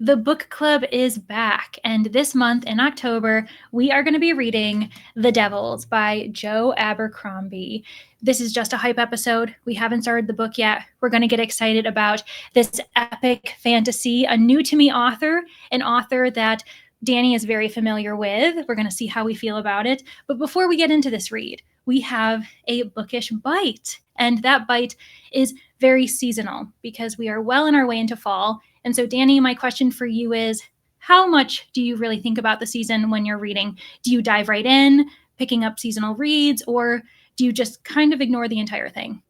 The book club is back, and this month in October, we are going to be reading The Devils by Joe Abercrombie. This is just a hype episode. We haven't started the book yet. We're going to get excited about this epic fantasy, a new to me author, an author that Danny is very familiar with. We're going to see how we feel about it. But before we get into this read, we have a bookish bite, and that bite is very seasonal because we are well on our way into fall. And so, Danny, my question for you is, how much do you really think about the season when you're reading? Do you dive right in, picking up seasonal reads, or do you just kind of ignore the entire thing?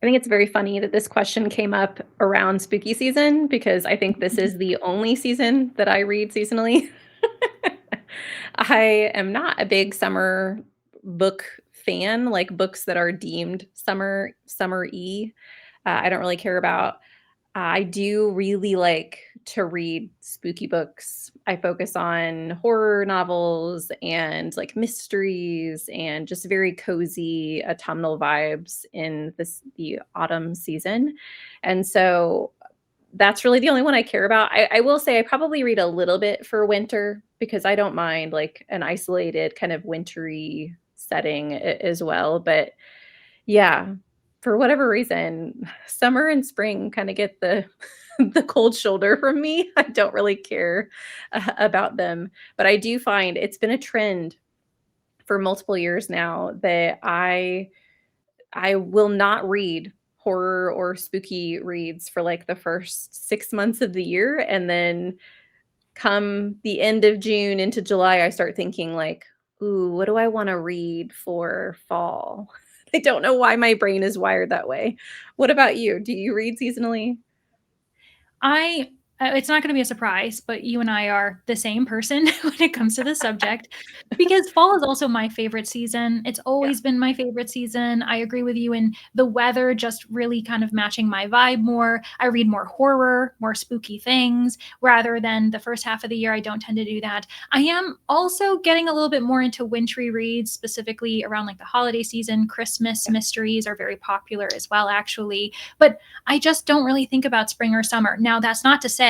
I think it's very funny that this question came up around spooky season because I think this is the only season that I read seasonally. I am not a big summer book fan, like books that are deemed summer-y. I don't really care about. I do really like to read spooky books. I focus on horror novels and like mysteries and just very cozy autumnal vibes in the autumn season. And so that's really the only one I care about. I will say I probably read a little bit for winter because I don't mind like an isolated kind of wintry setting as well. But yeah, for whatever reason, summer and spring kind of get the the cold shoulder from me. I don't really care about them, but I do find it's been a trend for multiple years now that I will not read horror or spooky reads for like the first 6 months of the year, and then come the end of June into July, I start thinking like, "Ooh, what do I wanna read for fall?" I don't know why my brain is wired that way. What about you? Do you read seasonally? I it's not going to be a surprise, but you and I are the same person when it comes to the subject because fall is also my favorite season. It's Yeah, always been my favorite season. I agree with you in the weather just really kind of matching my vibe more. I read more horror, more spooky things rather than the first half of the year. I don't tend to do that. I am also getting a little bit more into wintry reads, specifically around like the holiday season. Christmas yeah, mysteries are very popular as well, actually. But I just don't really think about spring or summer. Now, that's not to say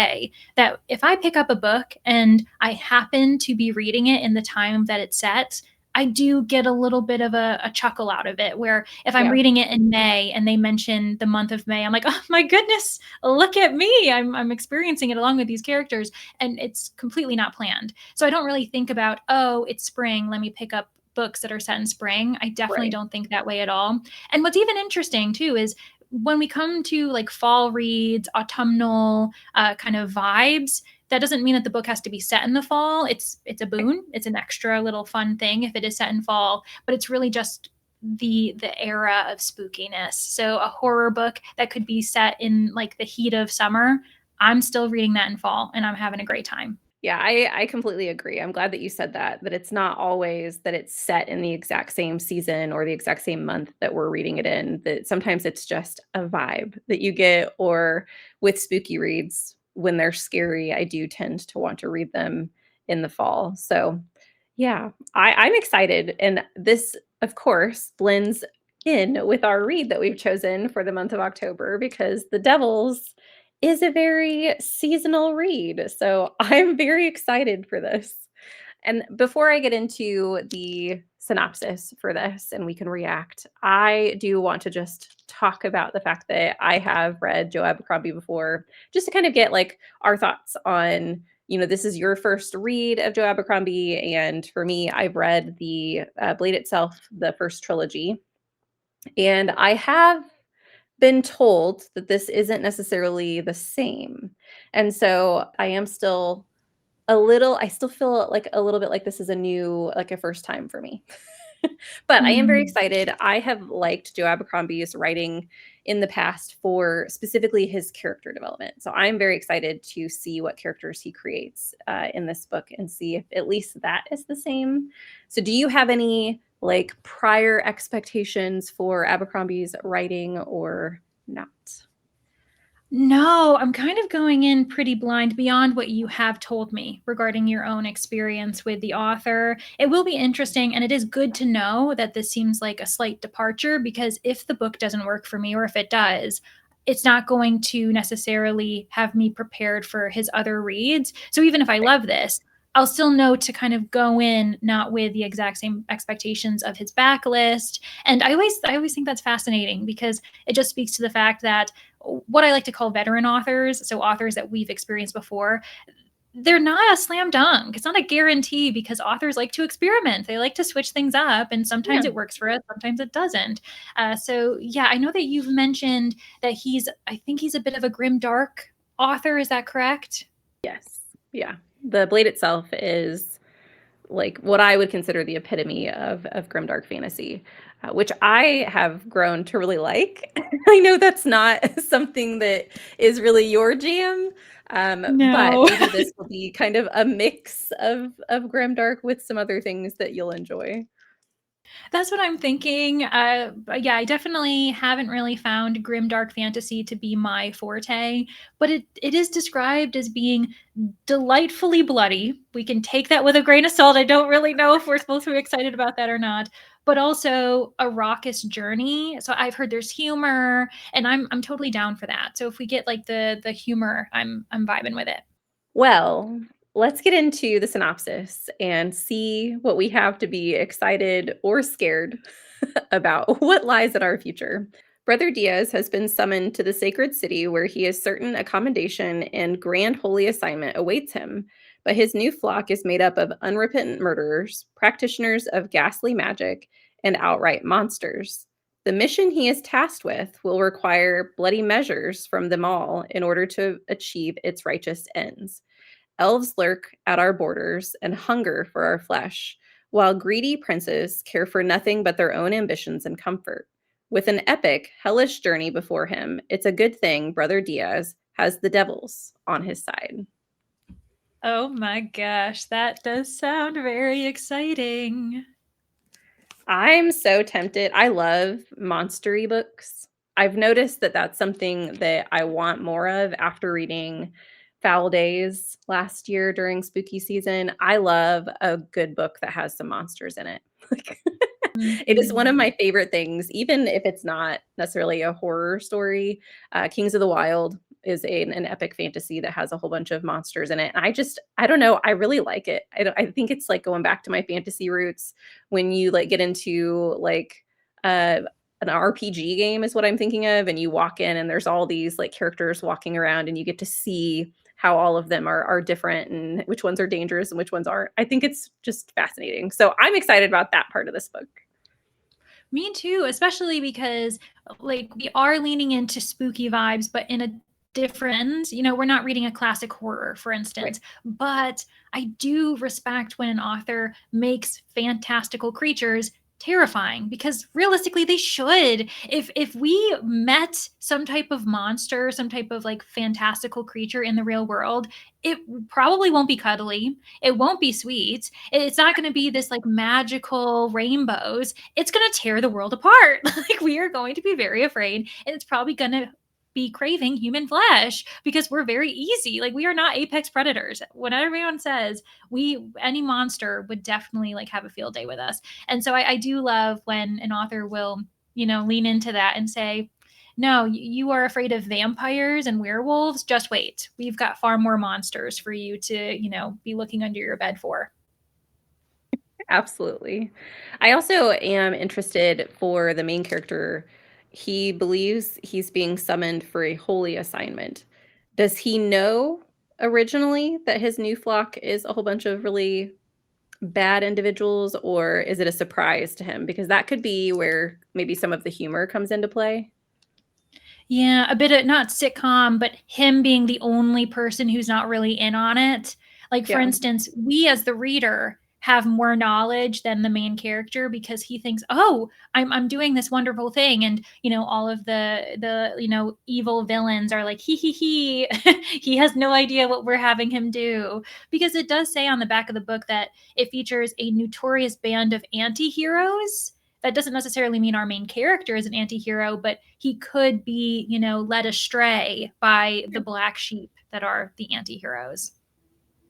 that if I pick up a book and I happen to be reading it in the time that it's set, I do get a little bit of a chuckle out of it. Where if I'm yeah, reading it in May and they mention the month of May, I'm like, oh my goodness, look at me. I'm experiencing it along with these characters. And it's completely not planned. So I don't really think about, oh, it's spring. Let me pick up books that are set in spring. I definitely right. don't think that way at all. And what's even interesting too is when we come to like fall reads, autumnal kind of vibes, that doesn't mean that the book has to be set in the fall. It's a boon. It's an extra little fun thing if it is set in fall, but it's really just the era of spookiness. So a horror book that could be set in like the heat of summer, I'm still reading that in fall and I'm having a great time. Yeah, I completely agree. I'm glad that you said that, that it's not always that it's set in the exact same season or the exact same month that we're reading it in, that sometimes it's just a vibe that you get, or with spooky reads, when they're scary, I do tend to want to read them in the fall. So, yeah, I'm excited, and this, of course, blends in with our read that we've chosen for the month of October because The Devils is a very seasonal read. So I'm very excited for this. And before I get into the synopsis for this and we can react, I do want to just talk about the fact that I have read Joe Abercrombie before, just to kind of get like our thoughts on, this is your first read of Joe Abercrombie. And for me, I've read the Blade itself, the first trilogy. And I have been told that this isn't necessarily the same. And so I am still I still feel like a little bit like this is a first time for me. But I am very Mm. excited. I have liked Joe Abercrombie's writing in the past for specifically his character development. So I'm very excited to see what characters he creates in this book and see if at least that is the same. So do you have any like prior expectations for Abercrombie's writing or not? No, I'm kind of going in pretty blind beyond what you have told me regarding your own experience with the author. It will be interesting, and it is good to know that this seems like a slight departure because if the book doesn't work for me, or if it does, it's not going to necessarily have me prepared for his other reads. So even if I love this, I'll still know to kind of go in not with the exact same expectations of his backlist. And I always think that's fascinating because it just speaks to the fact that what I like to call veteran authors, so authors that we've experienced before, they're not a slam dunk. It's not a guarantee because authors like to experiment. They like to switch things up, and sometimes Yeah. it works for us, sometimes it doesn't. So yeah, I know that you've mentioned that I think he's a bit of a grim dark author. Is that correct? Yes. Yeah. The Blade itself is like what I would consider the epitome of grimdark fantasy, which I have grown to really like. I know that's not something that is really your jam, but No. maybe this will be kind of a mix of grimdark with some other things that you'll enjoy. That's what I'm thinking. But yeah, I definitely haven't really found grim dark fantasy to be my forte, but it is described as being delightfully bloody. We can take that with a grain of salt. I don't really know if we're supposed to be excited about that or not, but also a raucous journey. So I've heard there's humor, and I'm totally down for that. So if we get like the humor, I'm vibing with it. Well, let's get into the synopsis and see what we have to be excited or scared about what lies in our future. Brother Diaz has been summoned to the sacred city where he is certain accommodation and grand holy assignment awaits him. But his new flock is made up of unrepentant murderers, practitioners of ghastly magic, and outright monsters. The mission he is tasked with will require bloody measures from them all in order to achieve its righteous ends. Elves lurk at our borders and hunger for our flesh, while greedy princes care for nothing but their own ambitions and comfort. With an epic, hellish journey before him, it's a good thing Brother Diaz has the devils on his side. Oh my gosh, that does sound very exciting. I'm so tempted. I love monstery books. I've noticed that that's something that I want more of after reading Foul Days last year during spooky season. I love a good book that has some monsters in it. Like, it is one of Mhm. my favorite things, even if it's not necessarily a horror story. Kings of the Wild is an epic fantasy that has a whole bunch of monsters in it. And I don't know, I really like it. I think it's like going back to my fantasy roots when you like get into like uh an RPG game is what I'm thinking of, and you walk in and there's all these like characters walking around and you get to see how all of them are different and which ones are dangerous and which ones aren't. I think it's just fascinating. So I'm excited about that part of this book. Me too, especially because like we are leaning into spooky vibes, but in a different, we're not reading a classic horror, for Right. instance, but I do respect when an author makes fantastical creatures terrifying because realistically they should. If we met some type of monster, some type of like fantastical creature in the real world, it probably won't be cuddly, it won't be sweet, it's not going to be this like magical rainbows, it's going to tear the world apart. Like we are going to be very afraid, and it's probably going to be craving human flesh because we're very easy. Like we are not apex predators. When everyone says any monster would definitely like have a field day with us. And so I do love when an author will, lean into that and say, no, you are afraid of vampires and werewolves. Just wait. We've got far more monsters for you to, be looking under your bed for. Absolutely. I also am interested for the main character. He believes he's being summoned for a holy assignment. Does he know originally that his new flock is a whole bunch of really bad individuals, or is it a surprise to him? Because that could be where maybe some of the humor comes into play. Yeah, a bit of not sitcom, but him being the only person who's not really in on it. Like for Yeah. instance, we as the reader have more knowledge than the main character because he thinks, "Oh, I'm doing this wonderful thing," and all of the evil villains are like, "He he." He has no idea what we're having him do because it does say on the back of the book that it features a notorious band of anti-heroes. That doesn't necessarily mean our main character is an anti-hero, but he could be, led astray by the black sheep that are the anti-heroes.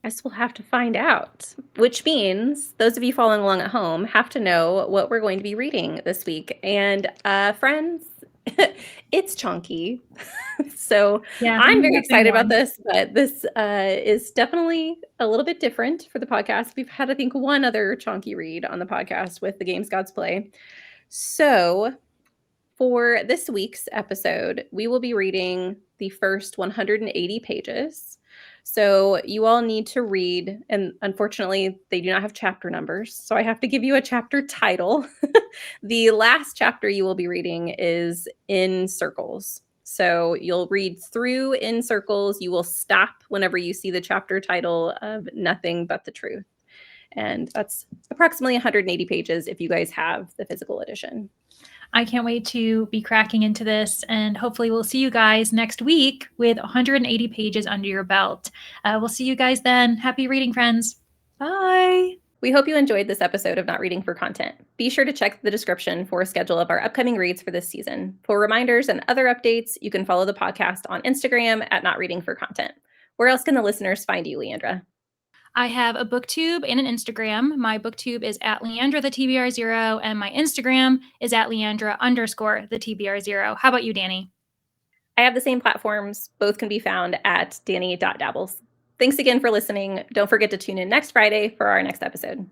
Guess we'll have to find out, which means those of you following along at home have to know what we're going to be reading this week. And friends, It's chunky. So Yeah, I'm you very have been excited about warned. this, but this is definitely a little bit different for the podcast. We've had, I think, one other chunky read on the podcast with the Games Gods Play. So for this week's episode, we will be reading the first 180 pages. So you all need to read, and unfortunately, they do not have chapter numbers. So I have to give you a chapter title. The last chapter you will be reading is In Circles. So you'll read through In Circles. You will stop whenever you see the chapter title of Nothing But the Truth. And that's approximately 180 pages if you guys have the physical edition. I can't wait to be cracking into this, and hopefully we'll see you guys next week with 180 pages under your belt. We'll see you guys then. Happy reading, friends. Bye. We hope you enjoyed this episode of Not Reading for Content. Be sure to check the description for a schedule of our upcoming reads for this season. For reminders and other updates, you can follow the podcast on Instagram at Not Reading for Content. Where else can the listeners find you, Leandra? I have a booktube and an Instagram. My booktube is at Leandra the TBR0, and my Instagram is at Leandra_the TBR0. How about you, Danny? I have the same platforms. Both can be found at danny.dabbles. Thanks again for listening. Don't forget to tune in next Friday for our next episode.